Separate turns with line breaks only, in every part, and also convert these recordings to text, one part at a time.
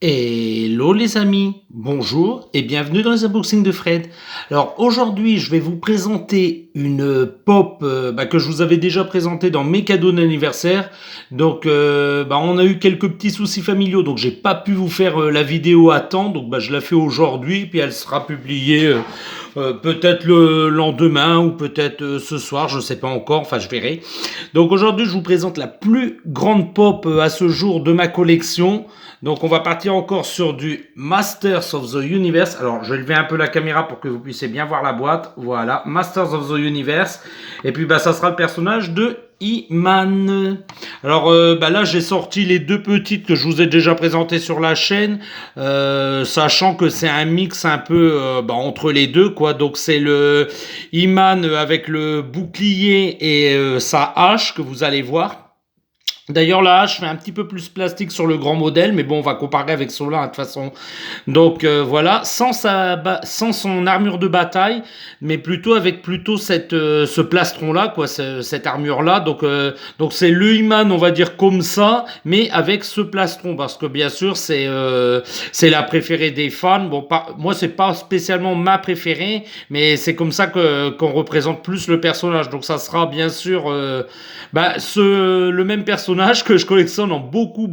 Hello les amis, bonjour et bienvenue dans les unboxings de Fred. Alors aujourd'hui je vais vous présenter une pop que je vous avais déjà présentée dans mes cadeaux d'anniversaire. Donc on a eu quelques petits soucis familiaux donc j'ai pas pu vous faire la vidéo à temps. Donc je la fais aujourd'hui puis elle sera publiée peut-être le lendemain ou peut-être ce soir, je sais pas encore, enfin je verrai. Donc aujourd'hui je vous présente la plus grande pop à ce jour de ma collection. Donc on va partir encore sur du Masters of the Universe. Alors je vais lever un peu la caméra pour que vous puissiez bien voir la boîte. Voilà, Masters of the Universe. Et puis ça sera le personnage de He-Man. Alors là j'ai sorti les deux petites que je vous ai déjà présentées sur la chaîne, sachant que c'est un mix un peu entre les deux quoi. Donc c'est le He-Man avec le bouclier et sa hache que vous allez voir. D'ailleurs, la hache fait un petit peu plus plastique sur le grand modèle, mais bon, on va comparer avec cela de toute façon. Donc voilà, sans son armure de bataille, mais plutôt avec ce plastron là, quoi, cette armure là. Donc c'est le He-Man, on va dire comme ça, mais avec ce plastron, parce que bien sûr c'est la préférée des fans. Bon, moi c'est pas spécialement ma préférée, mais c'est comme ça qu'on représente plus le personnage. Donc ça sera bien sûr le même personnage que je collectionne en beaucoup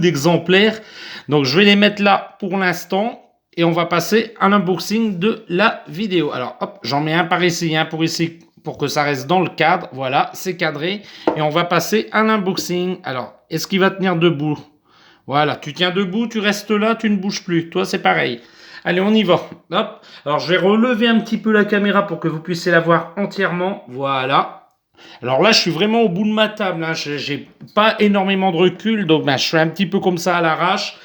d'exemplaires. Donc je vais les mettre là pour l'instant et on va passer à l'unboxing de la vidéo. Alors hop, j'en mets un par ici, un pour ici pour que ça reste dans le cadre. Voilà, c'est cadré et on va passer à l'unboxing. Alors, est-ce qu'il va tenir debout? Voilà, tu tiens debout, tu restes là, tu ne bouges plus. Toi, c'est pareil. Allez, on y va. Hop. Alors, je vais relever un petit peu la caméra pour que vous puissiez la voir entièrement. Voilà. Alors là, je suis vraiment au bout de ma table. Hein. J'ai pas énormément de recul, donc je fais un petit peu comme ça à l'arrache.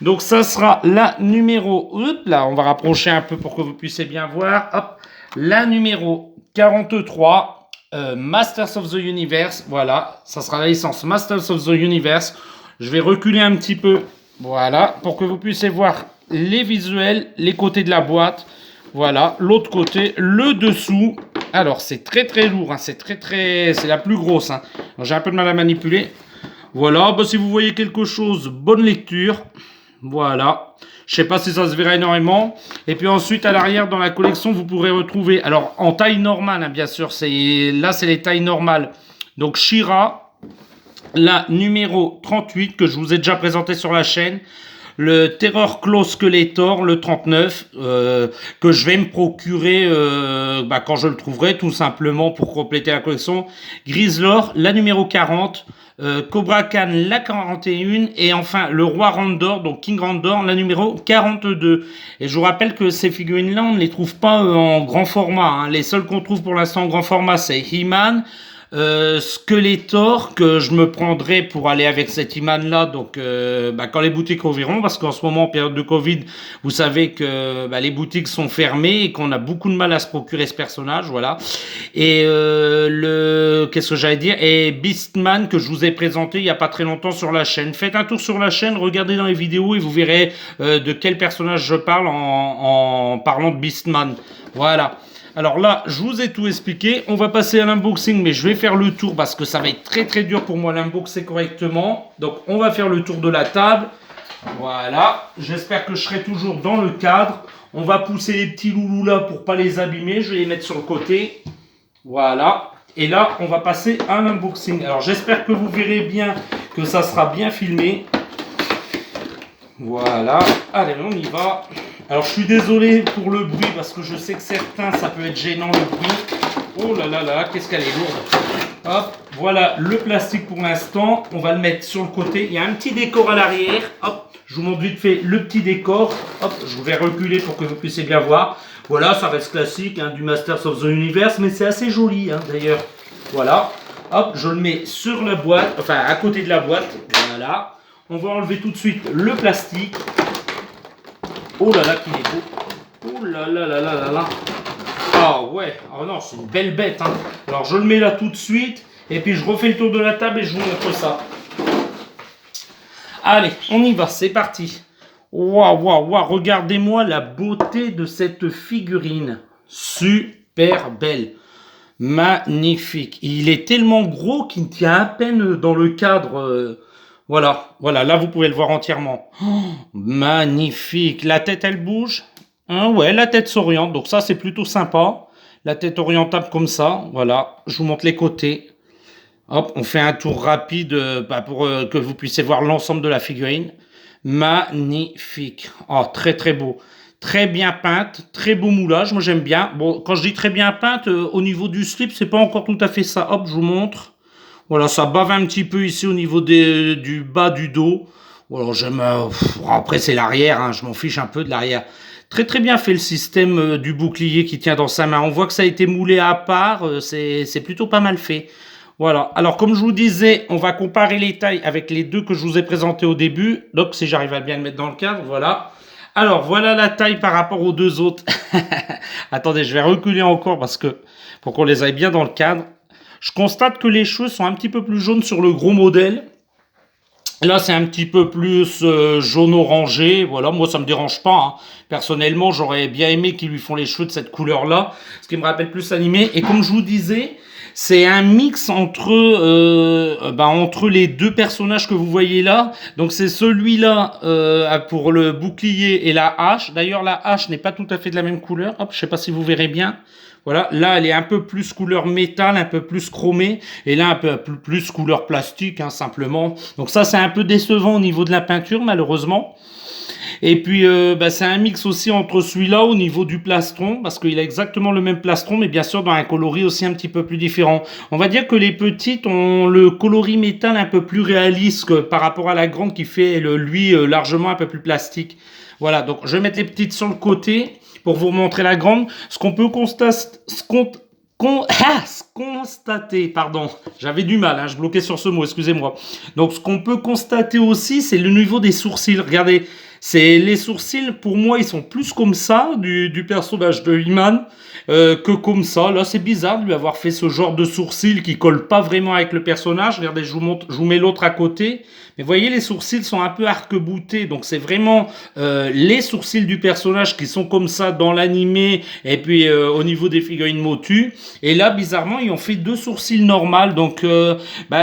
Donc ça sera la numéro... Hop, là, on va rapprocher un peu pour que vous puissiez bien voir. Hop, la numéro 43, Masters of the Universe. Voilà, ça sera la licence Masters of the Universe. Je vais reculer un petit peu, voilà, pour que vous puissiez voir les visuels, les côtés de la boîte. Voilà, l'autre côté, le dessous. Alors, c'est très lourd, hein, c'est la plus grosse. Hein. J'ai un peu de mal à manipuler. Voilà, si vous voyez quelque chose, bonne lecture. Voilà. Je sais pas si ça se verra énormément. Et puis ensuite, à l'arrière, dans la collection, vous pourrez retrouver, alors en taille normale, hein, bien sûr, là, c'est les tailles normales. Donc, She-Ra, la numéro 38, que je vous ai déjà présenté sur la chaîne. Le Terror Claw Skeletor, le 39, que je vais me procurer quand je le trouverai, tout simplement pour compléter la collection. Grislor, la numéro 40. Cobra Khan, la 41. Et enfin, le Roi Randor, donc King Randor, la numéro 42. Et je vous rappelle que ces figurines-là, on ne les trouve pas en grand format. Hein. Les seules qu'on trouve pour l'instant en grand format, c'est He-Man, Skeletor, que je me prendrai pour aller avec cet He-Man là, donc quand les boutiques ouvriront, parce qu'en ce moment, en période de Covid, vous savez que les boutiques sont fermées et qu'on a beaucoup de mal à se procurer ce personnage, voilà. Et qu'est-ce que j'allais dire, et Beastman, que je vous ai présenté il y a pas très longtemps sur la chaîne. Faites un tour sur la chaîne, regardez dans les vidéos et vous verrez de quel personnage je parle en parlant de Beastman. Voilà. Alors là, je vous ai tout expliqué. On va passer à l'unboxing, mais je vais faire le tour parce que ça va être très dur pour moi l'unboxer correctement. Donc, on va faire le tour de la table. Voilà. J'espère que je serai toujours dans le cadre. On va pousser les petits loulous là pour pas les abîmer. Je vais les mettre sur le côté. Voilà. Et là, on va passer à l'unboxing. Alors, j'espère que vous verrez bien que ça sera bien filmé. Voilà. Allez, on y va. Alors je suis désolé pour le bruit parce que je sais que certains ça peut être gênant le bruit. Oh là là, qu'est-ce qu'elle est lourde. Hop, voilà le plastique pour l'instant. On va le mettre sur le côté. Il y a un petit décor à l'arrière. Hop, je vous montre vite fait le petit décor. Hop, je vais reculer pour que vous puissiez bien voir. Voilà, ça reste classique hein, du Masters of the Universe, mais c'est assez joli hein, d'ailleurs. Voilà, hop, je le mets sur la boîte, enfin à côté de la boîte. Voilà, on va enlever tout de suite le plastique. Oh là là, qu'il est beau. Oh là là là là là là. Ah ouais, oh non, c'est une belle bête. Hein. Alors je le mets là tout de suite. Et puis je refais le tour de la table et je vous montre ça. Allez, on y va, c'est parti. Waouh, regardez-moi la beauté de cette figurine. Super belle. Magnifique. Il est tellement gros qu'il tient à peine dans le cadre. Voilà, voilà, là vous pouvez le voir entièrement. Oh, magnifique. La tête, elle bouge. Hein, ouais, la tête s'oriente, donc ça c'est plutôt sympa. La tête orientable comme ça, voilà. Je vous montre les côtés. Hop, on fait un tour rapide pour que vous puissiez voir l'ensemble de la figurine. Magnifique. Oh, très très beau. Très bien peinte, très beau moulage, moi j'aime bien. Bon, quand je dis très bien peinte, au niveau du slip, c'est pas encore tout à fait ça. Hop, je vous montre. Voilà, ça bave un petit peu ici au niveau du bas du dos. Voilà, j'aime. Après, c'est l'arrière, hein, je m'en fiche un peu de l'arrière. Très très bien fait le système du bouclier qui tient dans sa main. On voit que ça a été moulé à part, c'est plutôt pas mal fait. Voilà, alors comme je vous disais, on va comparer les tailles avec les deux que je vous ai présentés au début. Donc si j'arrive à bien le mettre dans le cadre, voilà. Alors voilà la taille par rapport aux deux autres. Attendez, je vais reculer encore parce que pour qu'on les aille bien dans le cadre. Je constate que les cheveux sont un petit peu plus jaunes sur le gros modèle. Là, c'est un petit peu plus jaune orangé. Voilà, moi, ça me dérange pas, hein. Personnellement, j'aurais bien aimé qu'ils lui font les cheveux de cette couleur-là, ce qui me rappelle plus animé. Et comme je vous disais, c'est un mix entre les deux personnages que vous voyez là. Donc, c'est celui-là pour le bouclier et la hache. D'ailleurs, la hache n'est pas tout à fait de la même couleur. Hop, je sais pas si vous verrez bien. Voilà, là elle est un peu plus couleur métal, un peu plus chromée, et là un peu plus couleur plastique, hein, simplement. Donc ça c'est un peu décevant au niveau de la peinture malheureusement. Et puis c'est un mix aussi entre celui-là au niveau du plastron, parce qu'il a exactement le même plastron, mais bien sûr dans un coloris aussi un petit peu plus différent. On va dire que les petites ont le coloris métal un peu plus réaliste que par rapport à la grande qui fait lui largement un peu plus plastique. Voilà, donc je vais mettre les petites sur le côté pour vous montrer la grande. Ce qu'on peut constater, pardon, j'avais du mal, hein, je bloquais sur ce mot, excusez-moi. Donc ce qu'on peut constater aussi, c'est le niveau des sourcils. Regardez, c'est les sourcils, pour moi, ils sont plus comme ça du personnage de He-Man que comme ça. Là, c'est bizarre de lui avoir fait ce genre de sourcils qui colle pas vraiment avec le personnage. Regardez, je vous mets l'autre à côté. Mais voyez, les sourcils sont un peu arc-boutés, donc c'est vraiment les sourcils du personnage qui sont comme ça dans l'animé et puis au niveau des figurines motues. Et là, bizarrement, ils ont fait deux sourcils normaux. Donc,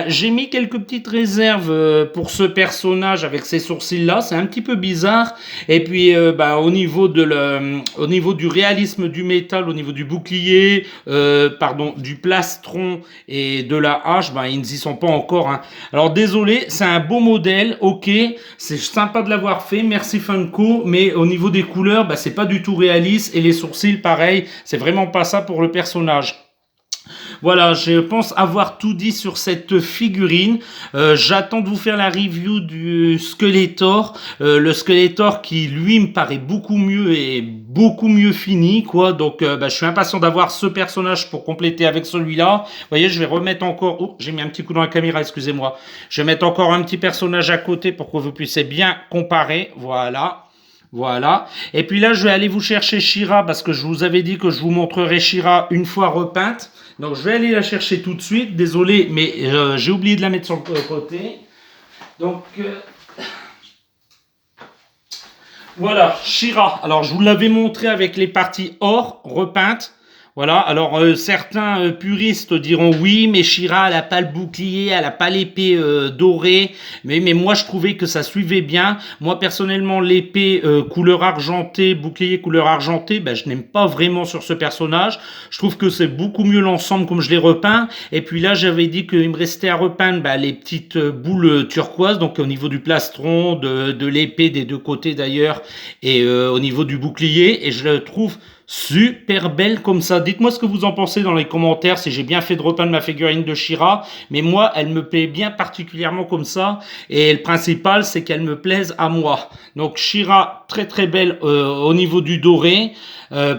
j'ai mis quelques petites réserves pour ce personnage avec ces sourcils-là. C'est un petit peu bizarre. Et puis, au niveau au niveau du réalisme du métal, au niveau du bouclier, du plastron et de la hache, ils n'y sont pas encore, hein. Alors, désolé, c'est un beau modèle, ok, c'est sympa de l'avoir fait, merci Funko, mais au niveau des couleurs, c'est pas du tout réaliste, et les sourcils, pareil, c'est vraiment pas ça pour le personnage. Voilà, je pense avoir tout dit sur cette figurine. J'attends de vous faire la review du Skeletor. Le Skeletor qui, lui, me paraît beaucoup mieux et beaucoup mieux fini, quoi. Donc, je suis impatient d'avoir ce personnage pour compléter avec celui-là. Vous voyez, je vais remettre encore... Oh, j'ai mis un petit coup dans la caméra, excusez-moi. Je vais mettre encore un petit personnage à côté pour que vous puissiez bien comparer. Voilà. Voilà. Et puis là, je vais aller vous chercher She-Ra parce que je vous avais dit que je vous montrerai She-Ra une fois repeinte. Donc, je vais aller la chercher tout de suite. Désolé, mais j'ai oublié de la mettre sur le côté. Donc, voilà, She-Ra. Alors, je vous l'avais montré avec les parties or repeintes. Voilà, alors certains puristes diront oui, mais She-Ra, elle n'a pas le bouclier, elle n'a pas l'épée dorée, mais moi je trouvais que ça suivait bien. Moi personnellement, l'épée couleur argentée, bouclier couleur argentée, je n'aime pas vraiment sur ce personnage. Je trouve que c'est beaucoup mieux l'ensemble comme je l'ai repeint. Et puis là, j'avais dit qu'il me restait à repeindre les petites boules turquoises, donc au niveau du plastron, de l'épée des deux côtés d'ailleurs, et au niveau du bouclier, et je le trouve super belle comme ça. Dites-moi ce que vous en pensez dans les commentaires, si j'ai bien fait de repeindre ma figurine de She-Ra. Mais moi, elle me plaît bien particulièrement comme ça. Et le principal, c'est qu'elle me plaise à moi. Donc She-Ra, très très belle au niveau du doré.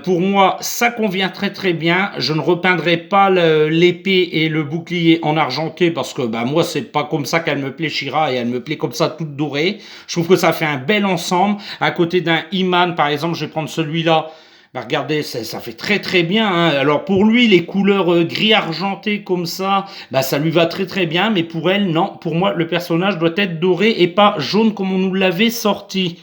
Pour moi, ça convient très très bien. Je ne repeindrai pas l'épée et le bouclier en argenté parce que moi, c'est pas comme ça qu'elle me plaît She-Ra et elle me plaît comme ça toute dorée. Je trouve que ça fait un bel ensemble. À côté d'un He-Man, par exemple, je vais prendre celui-là. Regardez, ça fait très très bien, hein. Alors pour lui, les couleurs gris argenté comme ça, ça lui va très très bien. Mais pour elle, non. Pour moi, le personnage doit être doré et pas jaune comme on nous l'avait sorti.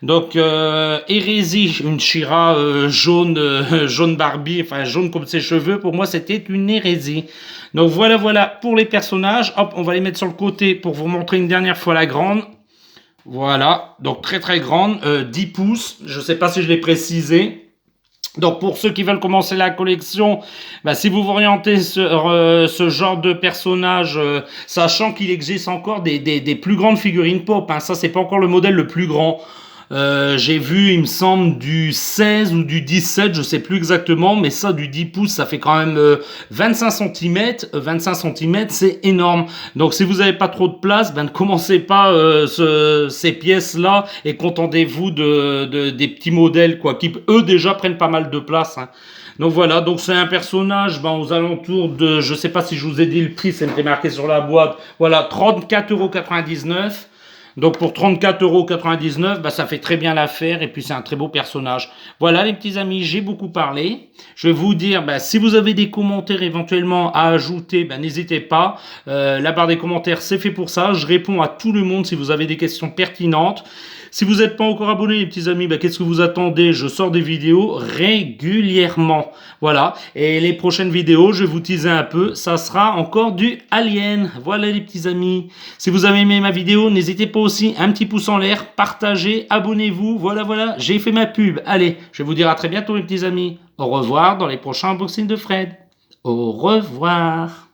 Donc, hérésie, une She-Ra jaune, jaune Barbie, enfin jaune comme ses cheveux, pour moi c'était une hérésie. Donc voilà pour les personnages. Hop, on va les mettre sur le côté pour vous montrer une dernière fois la grande. Voilà, donc très grande, 10 pouces, je sais pas si je l'ai précisé. Donc pour ceux qui veulent commencer la collection, bah, si vous vous orientez sur ce genre de personnage, sachant qu'il existe encore des plus grandes figurines pop, hein, ça c'est pas encore le modèle le plus grand. J'ai vu, il me semble, du 16 ou du 17, je sais plus exactement, mais ça, du 10 pouces, ça fait quand même 25 cm. 25 cm, c'est énorme. Donc, si vous n'avez pas trop de place, ben, ne commencez pas ces pièces-là et contentez-vous des petits modèles, quoi, qui, eux, déjà prennent pas mal de place, hein. Donc voilà, donc c'est un personnage ben, aux alentours de, je sais pas si je vous ai dit le prix, c'est marqué sur la boîte, voilà, 34,99 €. Donc pour 34,99 €, bah, ça fait très bien l'affaire et puis c'est un très beau personnage. Voilà les petits amis, j'ai beaucoup parlé. Je vais vous dire, bah, si vous avez des commentaires éventuellement à ajouter, bah, n'hésitez pas. La barre des commentaires, c'est fait pour ça. Je réponds à tout le monde si vous avez des questions pertinentes. Si vous n'êtes pas encore abonné, les petits amis, bah, qu'est-ce que vous attendez? Je sors des vidéos régulièrement. Voilà. Et les prochaines vidéos, je vais vous teaser un peu. Ça sera encore du Alien. Voilà les petits amis. Si vous avez aimé ma vidéo, n'hésitez pas aussi un petit pouce en l'air, partagez, abonnez-vous. Voilà. J'ai fait ma pub. Allez, je vais vous dire à très bientôt les petits amis. Au revoir dans les prochains unboxings de Fred. Au revoir.